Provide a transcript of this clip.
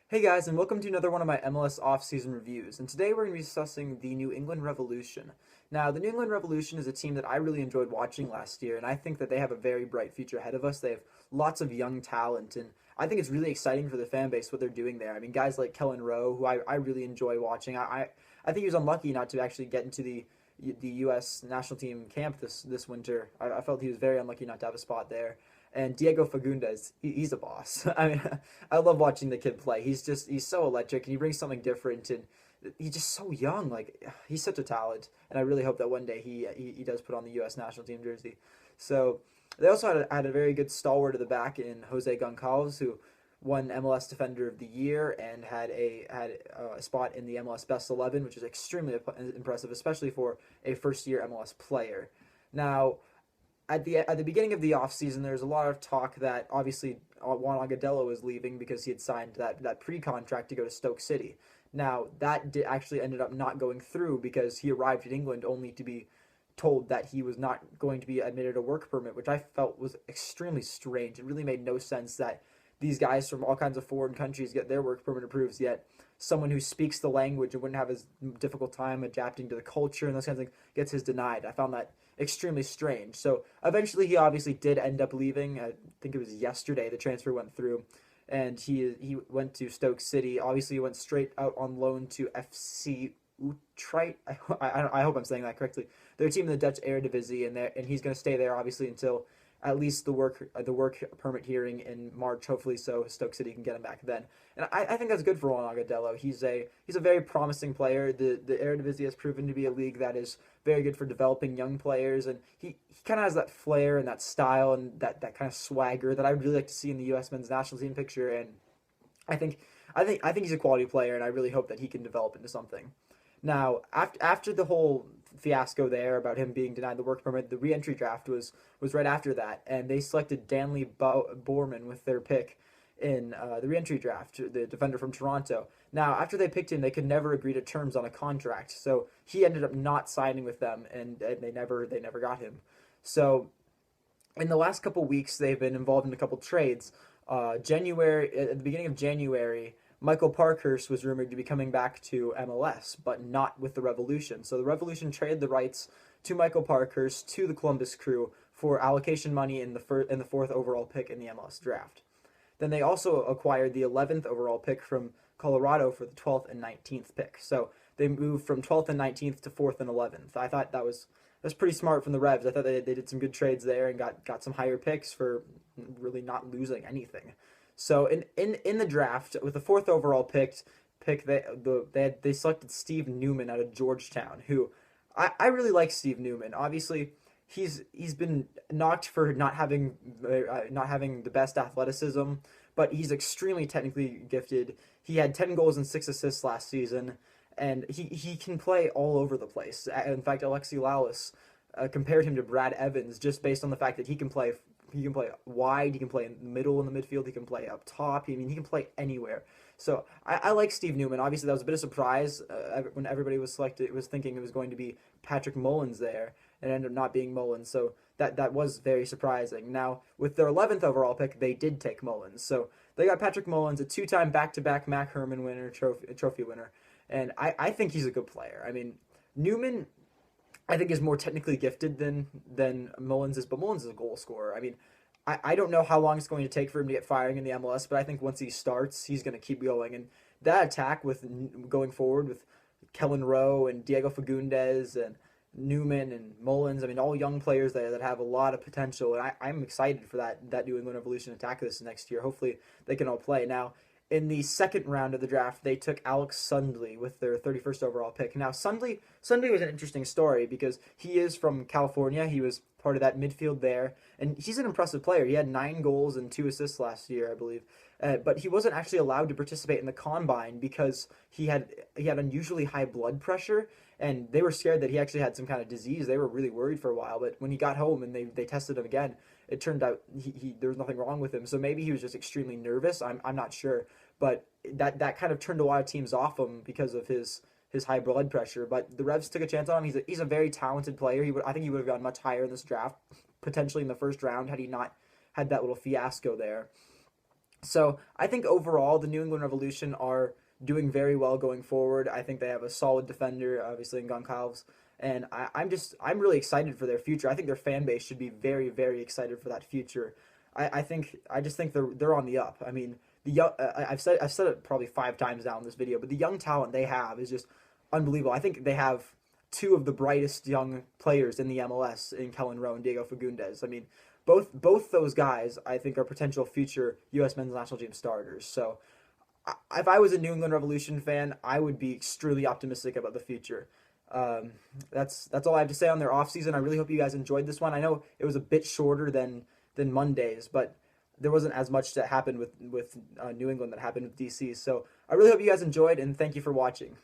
Hey guys, and welcome to another one of my MLS offseason reviews. And today we're going to be discussing the New England Revolution. Now, the New England Revolution is a team that I really enjoyed watching last year, and I think that they have a very bright future ahead of us. They have lots of young talent, and I think it's really exciting for the fan base what they're doing there. I mean, guys like Kellen Rowe, who I really enjoy watching. I think he was unlucky not to actually get into the U.S. national team camp this winter. I felt he was very unlucky not to have a spot there. And Diego Fagundes, he's a boss. I mean, I love watching the kid play. He's so electric, and he brings something different, and he's just so young. Like he's such a talent, and I really hope that one day he does put on the U.S. national team jersey. So they also had a very good stalwart at the back in Jose Goncalves, who won MLS Defender of the Year and had a spot in the MLS Best 11, which is extremely impressive, especially for a first year MLS player. Now, at the beginning of the offseason, there's a lot of talk that obviously Juan Agudelo is leaving because he had signed that pre-contract to go to Stoke City. Now, that actually ended up not going through because he arrived in England only to be told that he was not going to be admitted a work permit, which I felt was extremely strange. It really made no sense that these guys from all kinds of foreign countries get their work permit approved, yet someone who speaks the language and wouldn't have as difficult time adapting to the culture and those kinds of things gets his denied. I found that extremely strange. So eventually he obviously did end up leaving. I think it was yesterday the transfer went through, and he went to Stoke City. Obviously he went straight out on loan to FC Utrecht. I hope I'm saying that correctly. They're a team in the Dutch Eredivisie, and he's going to stay there obviously until at least the work permit hearing in March, hopefully, so Stoke City can get him back then. And I think that's good for Juan Agudelo. He's a very promising player. The Eredivisie has proven to be a league that is very good for developing young players, and he kind of has that flair and that style and that kind of swagger that I would really like to see in the U.S. men's national team picture. And I think I think he's a quality player, and I really hope that he can develop into something. Now, after the whole fiasco there about him being denied the work permit, the re-entry draft was right after that, and they selected Danley Borman with their pick in the re-entry draft, the defender from Toronto. Now, after they picked him, they could never agree to terms on a contract, so he ended up not signing with them, and they never got him. So in the last couple weeks, they've been involved in a couple trades. January at the beginning of January, Michael Parkhurst was rumored to be coming back to MLS, but not with the Revolution. So the Revolution traded the rights to Michael Parkhurst to the Columbus Crew for allocation money in the fourth overall pick in the MLS draft. Then they also acquired the 11th overall pick from Colorado for the 12th and 19th pick. So they moved from 12th and 19th to 4th and 11th. I thought that was pretty smart from the Revs. I thought they did some good trades there and got some higher picks for really not losing anything. So in the draft with the fourth overall pick they selected Steve Newman out of Georgetown, who I really like Steve Newman. Obviously, he's been knocked for not having the best athleticism, but he's extremely technically gifted. He had 10 goals and 6 assists last season, and he can play all over the place. In fact, Alexi Lalas compared him to Brad Evans just based on the fact that he can play wide, he can play in the middle in the midfield, he can play up top. I mean, he can play anywhere. So I like Steve Newman. Obviously, that was a bit of a surprise when everybody was selected. It was thinking it was going to be Patrick Mullins there, and it ended up not being Mullins. So that was very surprising. Now, with their 11th overall pick, they did take Mullins. So they got Patrick Mullins, a two-time back-to-back Mac Hermann winner, trophy winner, and I think he's a good player. I mean, Newman I think is more technically gifted than Mullins is, but Mullins is a goal scorer. I mean, I don't know how long it's going to take for him to get firing in the MLS, but I think once he starts, he's going to keep going. And that attack with going forward with Kellen Rowe and Diego Fagundes and Newman and Mullins, I mean, all young players there that have a lot of potential. And I'm excited for that New England Revolution attack this next year. Hopefully they can all play. Now, in the second round of the draft, they took Alex Sundley with their 31st overall pick. Now, Sundley was an interesting story because he is from California. He was part of that midfield there, and he's an impressive player. He had 9 goals and 2 assists last year, I believe. But he wasn't actually allowed to participate in the combine because he had unusually high blood pressure, and they were scared that he actually had some kind of disease. They were really worried for a while, but when he got home and they tested him again, it turned out there was nothing wrong with him. So maybe he was just extremely nervous. I'm not sure, but that kind of turned a lot of teams off him because of his high blood pressure. But the Revs took a chance on him. He's a very talented player. I think he would have gone much higher in this draft, potentially in the first round, had he not had that little fiasco there. So I think overall the New England Revolution are doing very well going forward. I think they have a solid defender, obviously in Goncalves, and I'm really excited for their future. I think their fan base should be very very excited for that future. I just think they're on the up. I mean the young, I've said it probably 5 times now in this video, but the young talent they have is just unbelievable. I think they have two of the brightest young players in the MLS in Kellen Rowe and Diego Fagundes. I mean, both those guys I think are potential future U.S. men's national team starters. So if I was a New England Revolution fan, I would be extremely optimistic about the future. That's all I have to say on their offseason. I really hope you guys enjoyed this one. I know it was a bit shorter than Mondays, but there wasn't as much that happened with New England that happened with DC. So I really hope you guys enjoyed, and thank you for watching.